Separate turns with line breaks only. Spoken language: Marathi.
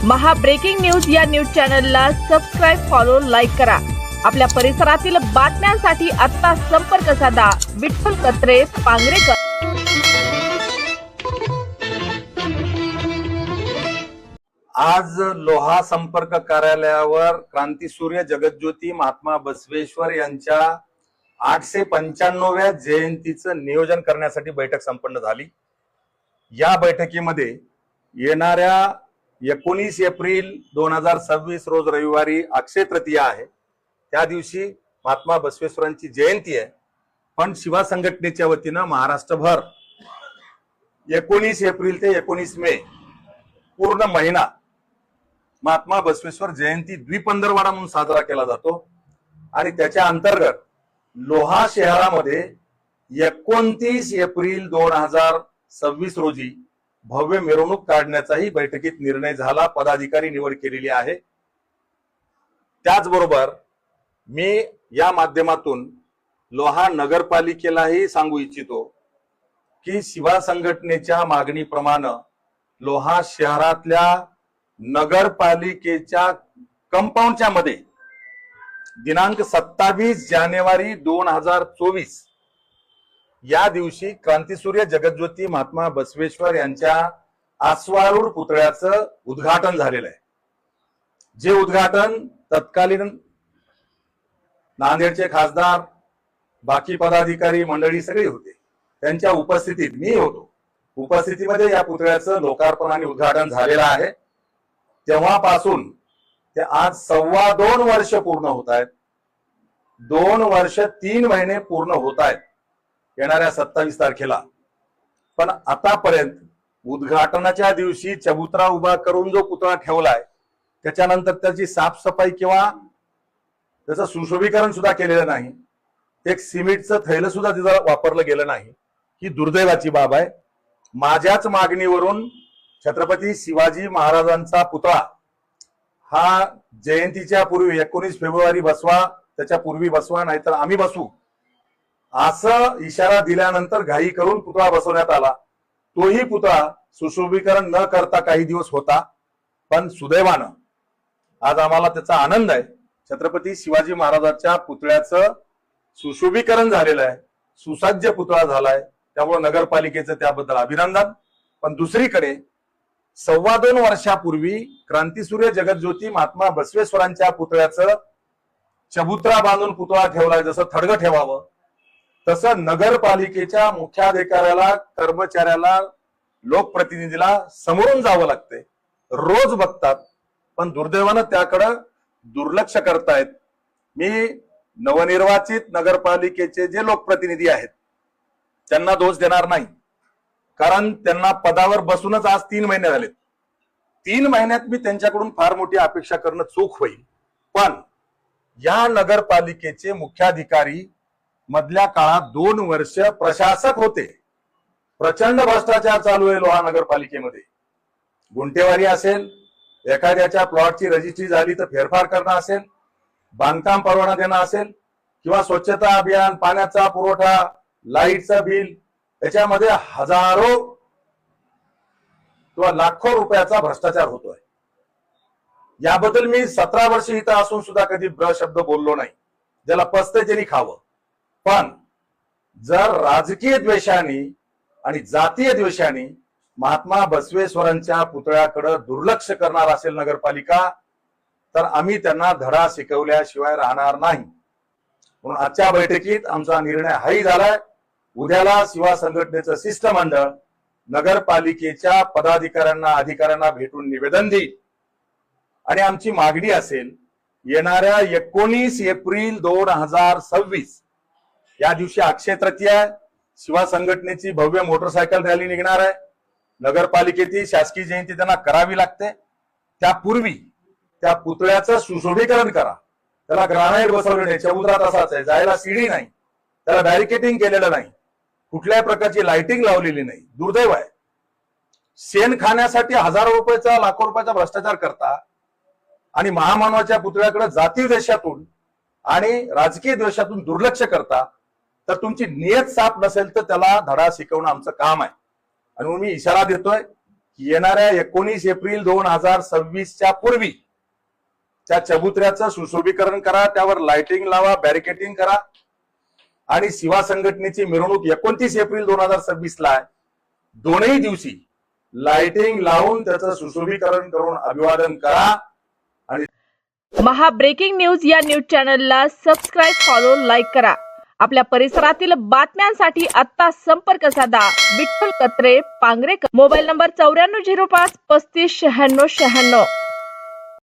महा ब्रेकिंग न्यूज या न्यूज चॅनलला सबस्क्राइब, फॉलो, लाईक करा। आपल्या परिसरातील बातम्यांसाठी आता संपर्क साधा विठ्ठल कत्रे पांगरेकर।
आज लोहा संपर्क कार्यालयावर क्रांतीसूर्य जगज्योती महात्मा बसवेश्वर यांच्या 895व्या जयंतीचं नियोजन करण्यासाठी बैठक संपन्न झाली। या बैठकीमध्ये येणाऱ्या 19 एप्रिल 2026 रोज रविवारी अक्षय तृतीया आहे। त्या दिवशी महात्मा बसवेश्वरांची जयंती आहे, पण शिवा संघटनेच्या वतीनं महाराष्ट्रभर 19 एप्रिल ते 19 मे पूर्ण महिना महात्मा बसवेश्वर जयंती द्विपंधरवाडा म्हणून साजरा केला जातो आणि त्याच्या अंतर्गत लोहा शहरामध्ये 29 एप्रिल 2026 रोजी भव्य मिरवणूक काढण्याचाही बैठकीत निर्णय झाला। पदाधिकारी निवड केलेली आहे। त्याचबरोबर मी या माध्यमातून लोहा नगरपालिकेलाही सांगू इच्छितो की शिवा संघटनेच्या मागणीप्रमाणे लोहा शहरातल्या नगरपालिकेच्या कंपाऊंडच्या मध्ये दिनांक 27 जानेवारी 2024 या दिवशी क्रांतीसूर्य जगज्योती महात्मा बसवेश्वर यांच्या आश्वारूढ पुतळ्याचं उद्घाटन झालेलं आहे। जे उद्घाटन तत्कालीन नांदेडचे खासदार, बाकी पदाधिकारी मंडळी सगळे होते, त्यांच्या उपस्थितीत मी होतो। उपस्थितीमध्ये या पुतळ्याचं लोकार्पण आणि उद्घाटन झालेलं आहे। तेव्हापासून ते आज 2.25 वर्ष पूर्ण होत आहेत। 2 वर्ष 3 महिने पूर्ण होत आहेत येणाऱ्या 27 तारखेला। पण आतापर्यंत उद्घाटनाच्या दिवशी चबुतरा उभा करून जो पुतळा ठेवलाय त्याच्यानंतर त्याची साफसफाई किंवा त्याचं सुशोभीकरण सुद्धा केलेलं नाही। एक सिमेंटचं थैलं सुद्धा तिथं वापरलं गेलं नाही। ही दुर्दैवाची बाब आहे। माझ्याच मागणीवरून छत्रपती शिवाजी महाराजांचा पुतळा हा जयंतीच्या पूर्वी 19 फेब्रुवारी बसवा, त्याच्या पूर्वी बसवा, नाहीतर आम्ही बसू असं इशारा दिल्यानंतर घाई करून पुतळा बसवण्यात आला। तोही पुतळा सुशोभीकरण न करता काही दिवस होता, पण सुदैवानं आज आम्हाला त्याचा आनंद आहे। छत्रपती शिवाजी महाराजांच्या पुतळ्याचं सुशोभीकरण झालेलं आहे, सुसज्ज पुतळा झालाय, त्यामुळे नगरपालिकेचं त्याबद्दल अभिनंदन। पण दुसरीकडे 2.25 वर्षापूर्वी क्रांतीसूर्य जगज्योती महात्मा बसवेश्वरांच्या पुतळ्याचं चबुतरा बांधून पुतळा ठेवलाय। जसं थडगं ठेवावं तसं नगरपालिकेच्या मुख्याधिकाऱ्याला, कर्मचाऱ्याला, लोकप्रतिनिधीला समोरून जावं लागतंय। रोज बघतात, पण दुर्दैवानं त्याकडं दुर्लक्ष करतायत। मी नवनिर्वाचित नगरपालिकेचे जे लोकप्रतिनिधी आहेत त्यांना दोष देणार नाही, कारण त्यांना पदावर बसूनच आज 3 महिने झालेत। 3 महिन्यात मी त्यांच्याकडून फार मोठी अपेक्षा करणं चूक होईल। पण या नगरपालिकेचे मुख्याधिकारी मधल्या काळात 2 वर्ष प्रशासक होते। प्रचंड भ्रष्टाचार चालू आहे लोहा नगरपालिकेमध्ये। गुंठेवारी असेल, एखाद्याच्या प्लॉटची रजिस्ट्री झाली तर फेरफार करणं असेल, बांधकाम परवाना देणं असेल, किंवा स्वच्छता अभियान, पाण्याचा पुरवठा, लाईटचं बिल, याच्यामध्ये हजारो किंवा लाखो रुपयाचा भ्रष्टाचार होतोय। याबद्दल मी 17 वर्ष इथं असून सुद्धा कधी शब्द बोललो नाही। ज्याला पचतंय त्यांनी खावं। पण जर राजकीय द्वेषाने आणि जातीय द्वेषाने महात्मा बसवेश्वरांच्या पुतळ्याकडे दुर्लक्ष करणार असेल नगरपालिका, तर आम्ही त्यांना धडा शिकवल्याशिवाय राहणार नाही। म्हणून आजच्या बैठकीत आमचा निर्णय हाही झालाय। उद्याला शिवा संघटनेचं शिष्टमंडळ नगरपालिकेच्या पदाधिकाऱ्यांना, अधिकाऱ्यांना भेटून निवेदन देईल आणि आमची मागणी असेल येणाऱ्या 19 एप्रिल 2026 या दिवशी अक्षय तृतीया, शिवा संघटनेची भव्य मोटरसायकल रॅली निघणार आहे। नगरपालिकेची शासकीय जयंती त्यांना करावी लागते। त्यापूर्वी त्या पुतळ्याचं सुशोभीकरण करा। त्याला ग्रानाईट बसवलं नाही, चबुतरा तसाच आहे, जायला सीडी नाही, त्याला बॅरिकेडिंग केलेलं नाही, कुठल्याही प्रकारची लाइटिंग लावलेली नाही। दुर्दैव आहे। शेण खाण्यासाठी हजारो रुपयाचा, लाखो रुपयाचा भ्रष्टाचार करता आणि महामानवाच्या पुतळ्याकडे जाती द्वेषातून आणि राजकीय द्वेषातून दुर्लक्ष करता, तर तुमची नियत साफ नसेल तर त्याला धडा शिकवणं आमचं काम आहे। आणि मी इशारा देतोय येणाऱ्या 19 एप्रिल 2026च्या पूर्वी त्या चबुतऱ्याचं सुशोभीकरण करा, त्यावर लाइटिंग लावा, बॅरिकेटिंग करा आणि शिवा संघटनेची मिरवणूक 29 एप्रिल 2026ला आहे. दोनही दिवशी लाइटिंग लावून त्याचं सुशोभीकरण करून अभिवादन करा. आणि
महा ब्रेकिंग न्यूज या न्यूज चॅनलला सबस्क्राईब, फॉलो, लाईक करा. आपल्या परिसरातील बातम्यांसाठी आता संपर्क साधा. विठ्ठल कत्रे, पांगरेकर. Mobile number 9405 35 96 96.